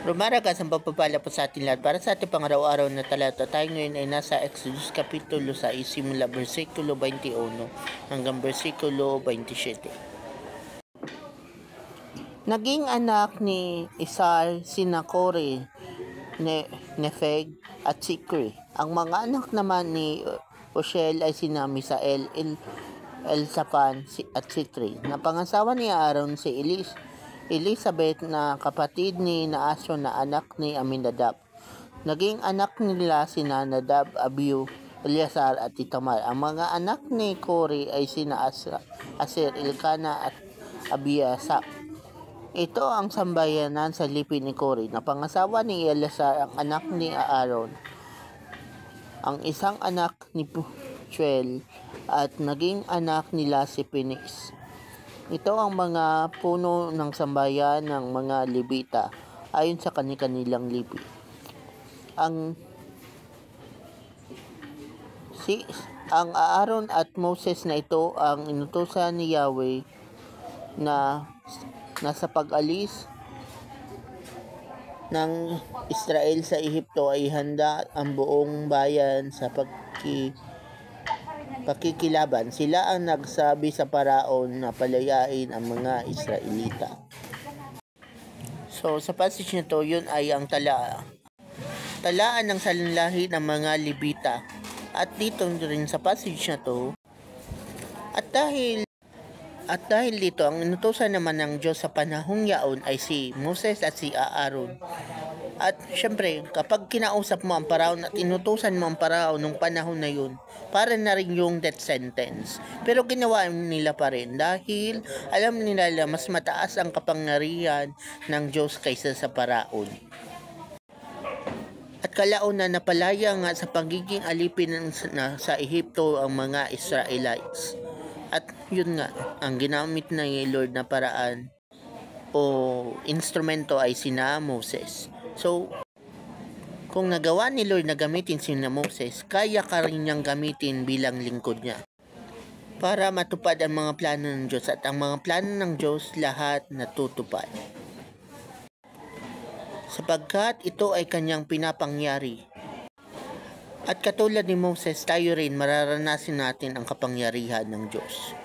Rumaragas ang pagpapala po sa ating lahat para sa ating pang-araw-araw na talata. Tayo ngayon ay nasa Exodus Kapitulo 6 simula versikulo 21 hanggang versikulo 27. Naging anak ni Isar sina Kore, Nefeg at Sikri. Ang mga anak naman ni Oshel ay sina Misael, Elsafan at Sitri. Napangasawa ni Aaron si Elizabeth na kapatid ni Naasyon na anak ni Aminadab. Naging anak nila sina Nadab, Abihu, Eleazar at Itamar. Ang mga anak ni Kore ay sina Aser, Elkana at Abiasap. Ito ang sambayanan sa lipi ni Kore. Napangasawa ni Eleazar ang anak ni Aaron, ang isang anak ni Puel, at naging anak nila si Phinehas. Ito ang mga puno ng sambayan ng mga Levita ayon sa kanilang lipi. Ang Aaron at Moses na ito ang inutusan ni Yahweh na nasa pag-alis ng Israel sa Ehipto ay handa ang buong bayan sa pakikilaban. Sila ang nagsabi sa Paraon na palayain ang mga Israelita. So sa passage na to, yun ay ang talaan ng salinlahi ng mga Levita. At dito rin sa passage na to, at dahil dito, ang inutusan naman ng Diyos sa panahong yaon ay si Moses at si Aaron. At syempre, kapag kinausap mo ang Paraon at inutusan mo ang Paraon nung panahon na yun, para na rin yung death sentence. Pero ginawa nila pa rin dahil alam nila na mas mataas ang kapangyarihan ng Diyos kaysa sa Paraon. At kalaon na napalaya nga sa pagiging alipin sa Ehipto ang mga Israelites. At yun nga, ang ginamit ng Lord na paraan o instrumento ay sina Moses. So, kung nagawa ni Lord na gamitin sina Moses, kaya ka rin niyang gamitin bilang lingkod niya para matupad ang mga plano ng Diyos, at ang mga plano ng Diyos lahat natutupad. Sapagkat ito ay kanyang pinapangyari. At katulad ni Moses, tayo rin mararanasin natin ang kapangyarihan ng Diyos.